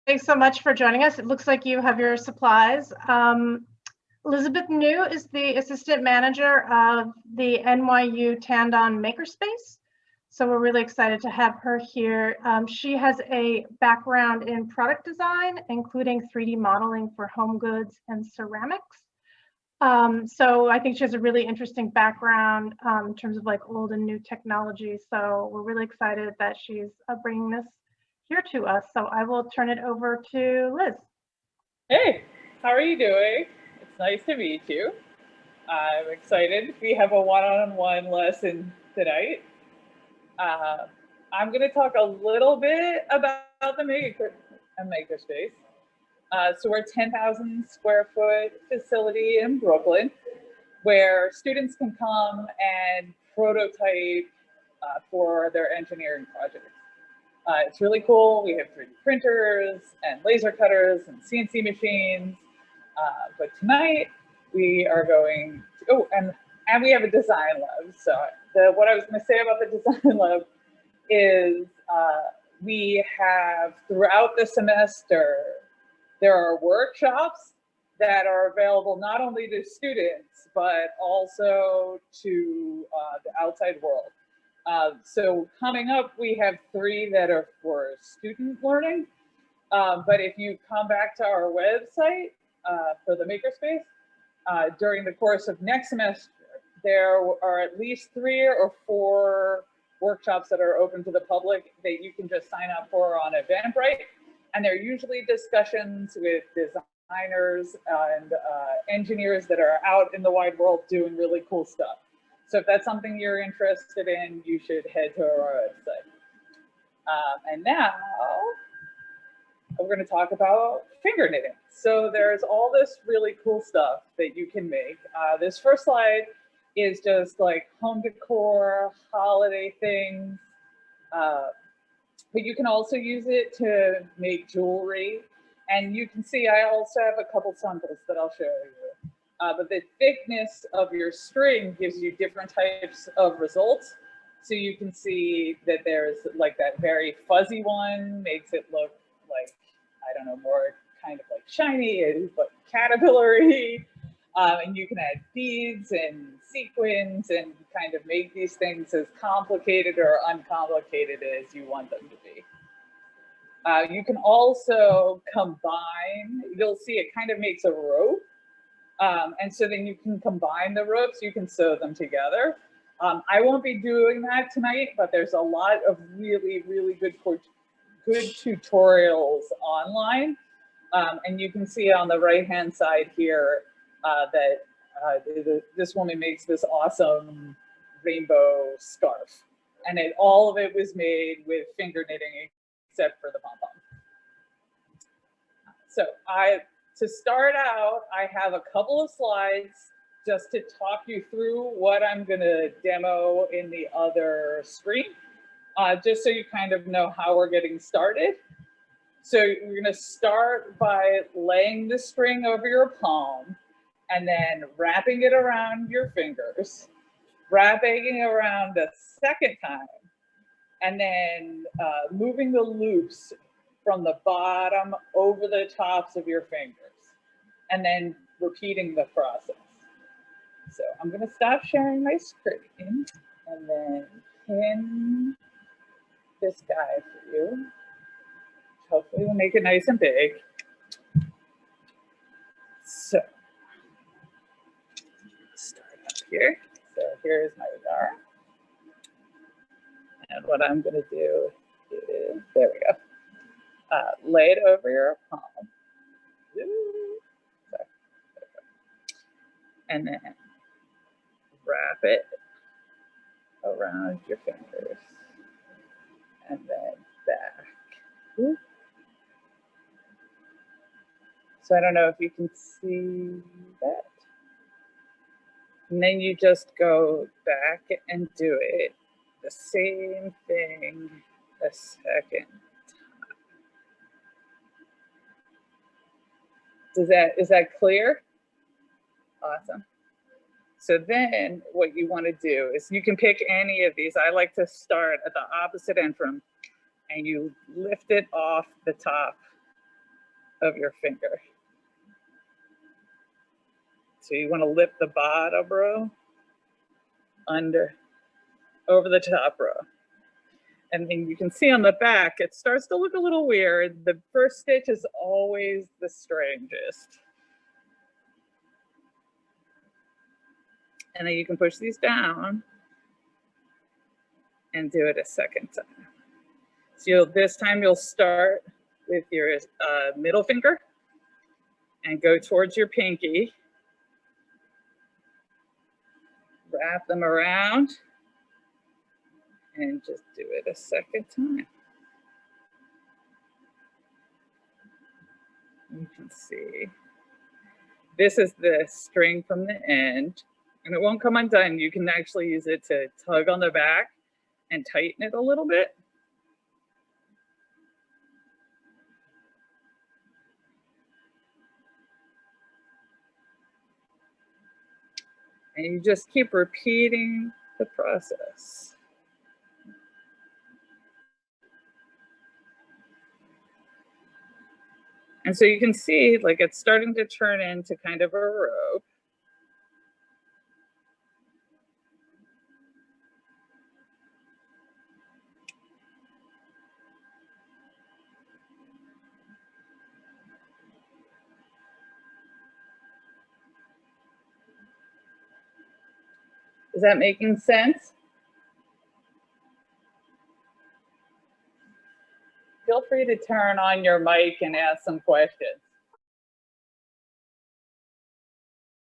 Thanks so much for joining us. It looks like you have your supplies. Elizabeth New is the assistant manager of the NYU Tandon MakerSpace. So we're really excited to have her here. She has a background in product design, including 3D modeling for home goods and ceramics. So I think she has a really interesting background in terms of like old and new technology. So we're really excited that she's bringing this here to us. So I will turn it over to Liz. Hey, how are you doing? It's nice to meet you. I'm excited. We have a one-on-one lesson tonight. I'm going to talk a little bit about the MakerSpace. So we're a 10,000 square foot facility in Brooklyn where students can come and prototype for their engineering projects. It's really cool. We have 3D printers and laser cutters and CNC machines. But tonight we are going to, oh, and we have a design lab. So what I was going to say about the design lab is we have throughout the semester, there are workshops that are available not only to students, but also to the outside world. So coming up, we have 3 that are for student learning. But if you come back to our website for the MakerSpace, during the course of next semester, there are at least 3 or 4 workshops that are open to the public that you can just sign up for on Eventbrite. And they're usually discussions with designers and engineers that are out in the wide world doing really cool stuff. So if that's something you're interested in, you should head to our website. And now we're going to talk about finger knitting. So there's all this really cool stuff that you can make. This first slide is just like home decor, holiday things. But you can also use it to make jewelry. And you can see I also have a couple samples that I'll show you. But the thickness of your string gives you different types of results. So you can see that there's like that very fuzzy one makes it look like, I don't know, more kind of like shiny, but caterpillar-y. And you can add beads and sequins and kind of make these things as complicated or uncomplicated as you want them to be. You can also combine, you'll see it kind of makes a rope. And so then you can combine the ropes, you can sew them together. I won't be doing that tonight, but there's a lot of really, really good tutorials online. And you can see on the right-hand side here that this woman makes this awesome rainbow scarf. And all of it was made with finger knitting except for the pom-pom. So to start out, I have a couple of slides just to talk you through what I'm going to demo in the other screen, just so you kind of know how we're getting started. So you're going to start by laying the string over your palm and then wrapping it around your fingers, wrapping it around a second time, and then moving the loops from the bottom over the tops of your fingers, and then repeating the process. So I'm going to stop sharing my screen and then pin this guy for you. Hopefully we'll make it nice and big. So start up here. So here's my yarn. And what I'm going to do is, there we go. Lay it over your palm. And then wrap it around your fingers. And then back. So I don't know if you can see that. And then you just go back and do it the same thing a second time. Is that clear? Awesome. So then what you want to do is you can pick any of these. I like to start at the opposite end from, and you lift it off the top of your finger. So you want to lift the bottom row under, over the top row. And then you can see on the back, it starts to look a little weird. The first stitch is always the strangest. And then you can push these down and do it a second time. So this time you'll start with your middle finger and go towards your pinky. Wrap them around and just do it a second time. You can see this is the string from the end, and it won't come undone. You can actually use it to tug on the back and tighten it a little bit. And you just keep repeating the process. And so you can see, like, it's starting to turn into kind of a rope. Is that making sense? Feel free to turn on your mic and ask some questions.